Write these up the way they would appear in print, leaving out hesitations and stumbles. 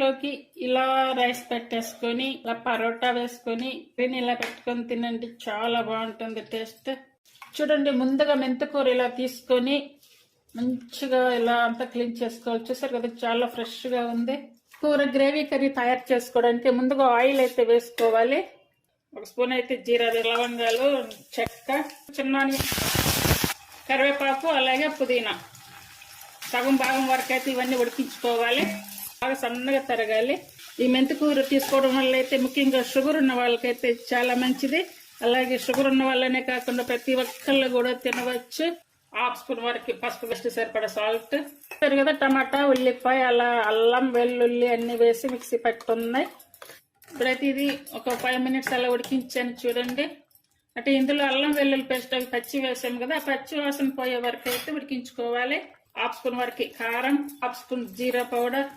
లోకి ఇలా రైస్ పెట్టేసుకొని ఇలా పరోటా వేసుకొని ఇలా పెట్టుకొని తినండి, చాలా బాగుంటుంది టేస్ట్. చూడండి, ముందుగా మెంతికూర ఇలా తీసుకొని మంచిగా ఇలా అంతా క్లీన్ చేసుకోవాలి. చూసారు కదా, చాలా ఫ్రెష్ గా ఉంది. కూర గ్రేవీ కర్రీ తయారు చేసుకోవడానికి ముందుగా ఆయిల్ అయితే వేసుకోవాలి. 1 స్పూన్ అయితే జీరా, లవంగాలు, చెక్క, చిన్న కరివేపాకు, అలాగే పుదీనా సగం భాగం వరకు అయితే ఇవన్నీ ఉడికించుకోవాలి. బాగా సన్నగా తరగాలి. ఈ మెంతికూర తీసుకోవడం వల్ల అయితే ముఖ్యంగా షుగర్ ఉన్న వాళ్ళకైతే చాలా మంచిది. అలాగే షుగర్ ఉన్న వాళ్ళనే కాకుండా ప్రతి ఒక్కళ్ళు కూడా తినవచ్చు. 1/2 స్పూన్ వరకు పసుపు, వేస్ట్ సరిపడా సాల్ట్ కదా, టమాటా, ఉల్లిపాయ, అల్లం, వెల్లుల్లి అన్ని వేసి మిక్సీ పెట్టుకున్నాయి. ఇప్పుడైతే ఇది ఒక 5 మినిట్స్ అలా ఉడికించాను. చూడండి, అంటే ఇందులో అల్లం వెల్లుల్లి పేస్ట్ అవి పచ్చి వేసాము కదా, ఆ పచ్చి వాసన పోయే వరకు అయితే ఉడికించుకోవాలి. 1/2 స్పూన్ వరకు కారం, 1/2 స్పూన్ జీరా పౌడర్,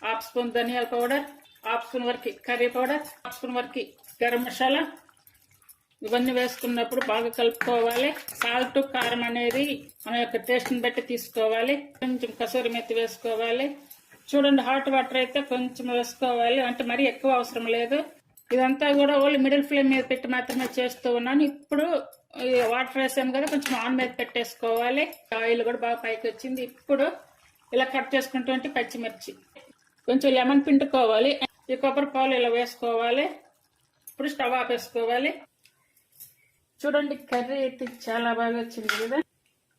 1/2 స్పూన్ ధనియాల పౌడర్, 1/2 స్పూన్ వరకు కర్రీ పౌడర్, 1/2 స్పూన్ వరకు గరం మసాలా, ఇవన్నీ వేసుకున్నప్పుడు బాగా కలుపుకోవాలి. సాల్ట్, కారం అనేది మన యొక్క టేస్ట్ని బట్టి తీసుకోవాలి. కొంచెం కసూరి మెత్తి వేసుకోవాలి. చూడండి, హాట్ వాటర్ అయితే కొంచెం వేసుకోవాలి, అంటే మరీ ఎక్కువ అవసరం లేదు. ఇదంతా కూడా ఓన్లీ మిడిల్ ఫ్లేమ్ మీద పెట్టి మాత్రమే చేస్తూ ఉన్నాను. ఇప్పుడు వాటర్ వేసాము కదా, కొంచెం ఆన్ మీద పెట్టేసుకోవాలి. ఆయిల్ కూడా బాగా పైకి వచ్చింది. ఇప్పుడు ఇలా కట్ చేసుకుంటే పచ్చిమిర్చి, కొంచెం లెమన్ పిండుకోవాలి. ఈ కొబ్బరి పాలు ఇలా వేసుకోవాలి. ఇప్పుడు స్టవ్ ఆపేసుకోవాలి. చూడండి, కర్రీ అయితే చాలా బాగా వచ్చింది కదా.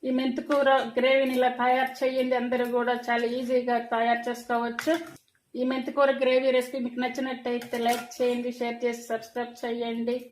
ఈ మెంతికూర గ్రేవీని ఇలా తయారు చేయండి, అందరూ కూడా చాలా ఈజీగా తయారు చేసుకోవచ్చు. ఈ మెంతికూర గ్రేవీ రెసిపీ మీకు నచ్చినట్టయితే లైక్ చేయండి, షేర్ చేసి సబ్స్క్రైబ్ చేయండి.